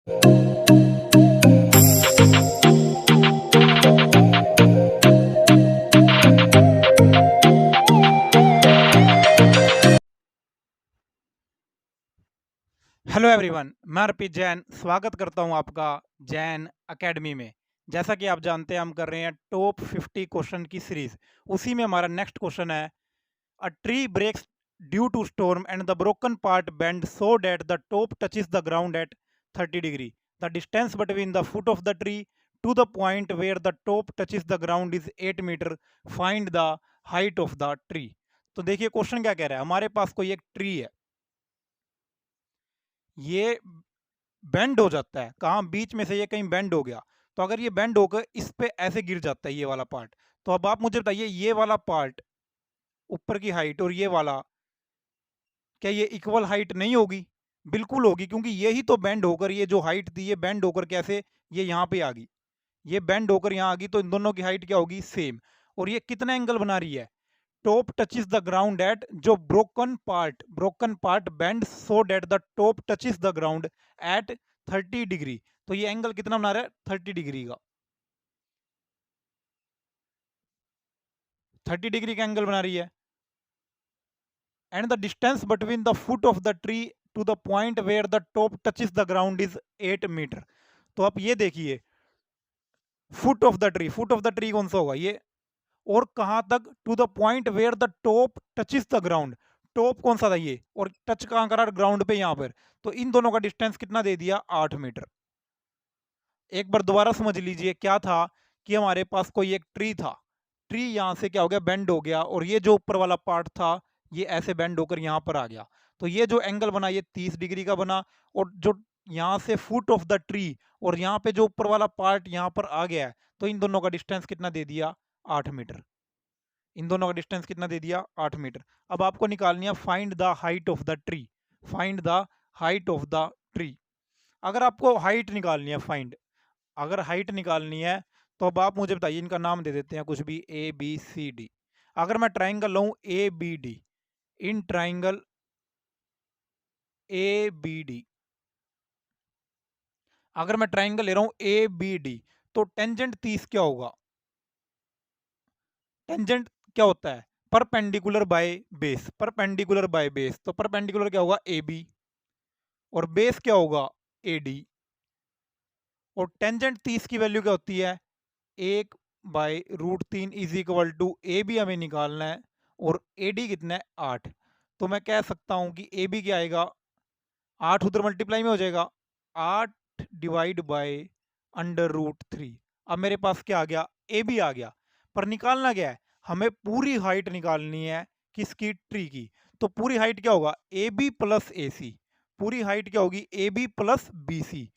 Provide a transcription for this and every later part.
Hello everyone, मैं अर्पित जैन स्वागत करता हूं आपका जैन एकेडमी में। जैसा कि आप जानते हैं हम कर रहे हैं टॉप 50 क्वेश्चन की सीरीज। उसी में हमारा नेक्स्ट क्वेश्चन है, a tree breaks due to storm and the broken part bend so that the top touches the ground at 30 degree. The distance between the foot of the tree to the point where the top touches the ground is 8 metre. Find the height of the tree. तो देखिए question क्या कह रहा है, हमारे पास कोई एक tree है, ये बेंड हो जाता है, कहाँ बीच में से ये कहीं बेंड हो गया। तो अगर ये बेंड होकर इस पे ऐसे गिर जाता है ये वाला पार्ट, तो अब आप मुझे बताइए ये वाला पार्ट ऊपर की हाइट और ये वाला, क्या ये इक्वल हाइट नहीं होगी? बिल्कुल होगी, क्योंकि ये ही तो बेंड होकर, ये जो हाइट थी ये बेंड होकर कैसे ये यहाँ पे आ गई, ये बेंड होकर यहाँ आ गई, तो इन दोनों की हाइट क्या होगी? सेम। और ये कितना एंगल बना रही है? Top touches the ground at, जो broken part bend so that the top touches the ground at 30 degree. तो ये एंगल कितना बना रहा है? 30 डिग्री का, 30 डिग्री का एंगल बना रही है। And the distance between the foot of the tree to the point where the top touches the ground is 8 metre. तो आप ये देखिए, फुट ऑफ द ट्री कौन सा होगा ये, और कहां तक? To the point where the top touches the ground. Top कौन सा था ये, और टच कहां करा? ग्राउंड पे, यहां पर। तो इन दोनों का डिस्टेंस कितना दे दिया? 8 मीटर। एक बार दोबारा समझ लीजिए, क्या था कि हमारे पास कोई एक ट्री था, ट्री यहाँ से क्या हो गया? बेंड हो गया, और ये जो ऊपर वाला पार्ट था ये ऐसे बेंड होकर यहाँ पर आ गया। तो ये जो एंगल बना ये 30 डिग्री का बना, और जो यहाँ से फुट ऑफ द ट्री और यहाँ पे जो ऊपर वाला पार्ट यहाँ पर आ गया है, तो इन दोनों का डिस्टेंस कितना दे दिया? 8 मीटर। इन दोनों का डिस्टेंस कितना दे दिया? 8 मीटर। अब आपको निकालनी है find the height of the tree. Find the height of the tree. अगर आपको हाइट निकालनी है, अगर हाइट निकालनी है, तो अब आप मुझे बताइए, इनका नाम दे देते हैं कुछ भी, ए बी सी डी। अगर मैं ट्राइंगल लूँ A B D, in triangle A B D, अगर मैं ट्राइंगल ले रहा हूँ ए बी डी, तो टेंजेंट 30 क्या होगा? टेंजेंट क्या होता है? Perpendicular by base. Perpendicular by base, तो परपेंडिकुलर क्या होगा? ए बी, और बेस क्या होगा? A D. और टेंजेंट 30 की वैल्यू क्या होती है? 1/√3 is equal to, A B हमें निकालना है और ए डी कितना है? 8। तो मैं कह सकता हूं कि ए बी क्या आएगा? 8 उधर मल्टीप्लाई में हो जाएगा, 8 डिवाइड बाय √3। अब मेरे पास क्या आ गया? ए बी आ गया। पर निकालना क्या है? हमें पूरी हाइट निकालनी है, किसकी? ट्री की। तो पूरी हाइट क्या होगा? A B plus A C. पूरी हाइट क्या होगी? A B plus B C.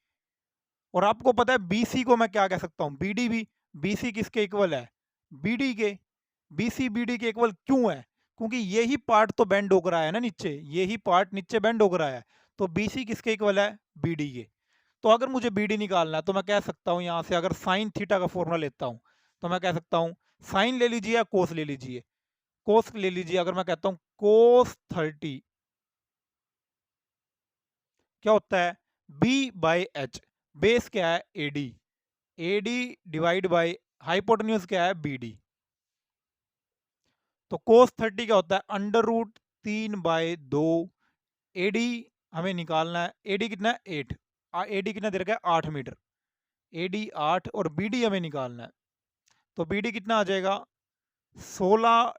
और आपको पता है बीसी को मैं क्या कह सकता हूँ? बीडी भी। बीसी किसके इक्वल है? बीडी के। बीसी बीडी के इक्वल क्यों है? क्योंकि यही पार्ट तो बेंड होकर आया है ना नीचे, यही पार्ट नीचे बेंड होकर आया है। तो बीसी किसके इक्वल है? बीडी के। तो अगर मुझे बीडी निकालना है, तो मैं कह सकता हूँ यहाँ से, अगर साइन थीटा का फॉर्मूला लेता हूँ, तो मैं कह सकता हूँ साइन ले लीजिए या कोस ले लीजिए। कोस ले लीजिए। अगर मैं कहता हूँ कोस 30 क्या होता है? B by H. बेस क्या है? AD. AD divide by hypotenuse क्या है? बीडी। तो कोस 30 क्या होता है? √3/2। एडी हमें निकालना है, एडी कितना है? 8। एडी कितना दे रखा है? 8 मीटर। एडी 8, और बीडी हमें निकालना है। तो बीडी कितना आ जाएगा? 16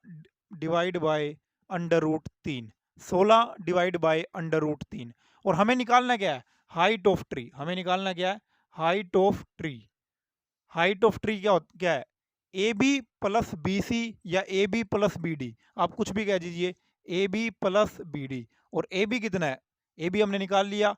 डिवाइड बाय √3। 16 divide by √3। और हमें निकालना क्या है? Height of tree. हमें निकालना क्या है? Height of tree. Height of tree क्या है? A B plus B C या A B plus B D, आप कुछ भी कह दीजिए। A B plus B D. और ए बी कितना है? ए बी हमने निकाल लिया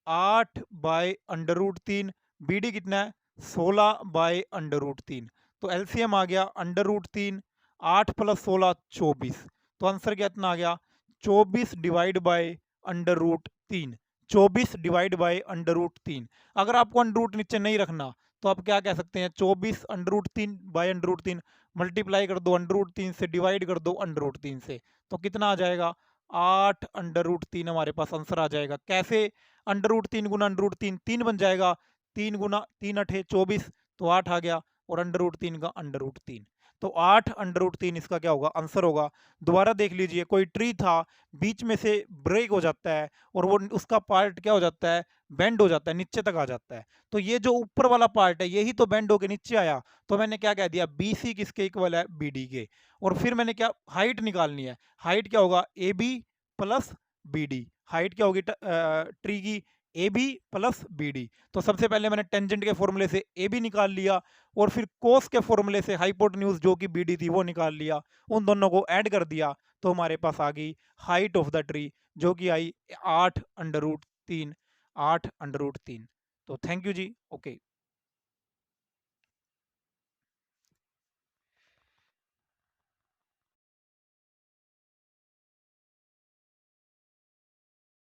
8/√3। बी डी कितना है? 16/√3। तो एलसीएम आ गया √3। 8 + 16 24। तो आंसर क्या इतना आ गया? 24 डिवाइड बाय √3। 24 divide by √3। अगर आपको अंडर नीचे नहीं रखना, तो आप क्या कह सकते हैं? 24 √3 बाय √3 मल्टीप्लाई कर दो √3 से, डिवाइड कर दो √3 से, तो कितना आ जाएगा? 8 √3 हमारे पास आंसर आ जाएगा। कैसे? अंडर रूट 3 गुना अंडर रूट 3 3 बन जाएगा, 3 गुना 3 अठे 24, तो 8 आ गया, और अंडर रूट 3 का अंडर रूट 3, तो 8 अंडर रूट 3 इसका क्या होगा, आंसर होगा। दोबारा देख लीजिए, कोई ट्री था, बीच में से ब्रेक हो जाता है और वो उसका पार्ट क्या हो जाता है, बेंड हो जाता है, नीचे तक आ जाता है। तो ये जो ऊपर वाला पार्ट है यही तो बेंड होके नीचे आया, तो मैंने क्या कह दिया, बी सी किसके इक्वल है, बी डी के। और फिर मैंने क्या हाइट निकालनी है, हाइट क्या होगा, A B plus B D. Height क्या होगी ट्री की, A B plus B D. तो सबसे पहले मैंने टेंजेंट के फॉर्मूले से ए बी निकाल लिया, और फिर कोस के फॉर्मूले से हाइपोटेन्यूज जो कि बी डी थी वो निकाल लिया, उन दोनों को ऐड कर दिया, तो हमारे पास आ गई हाइट ऑफ द ट्री, जो कि आई 8 अंडर रूट 3, 8 अंडर रूट 3। तो थैंक यू जी, ओके।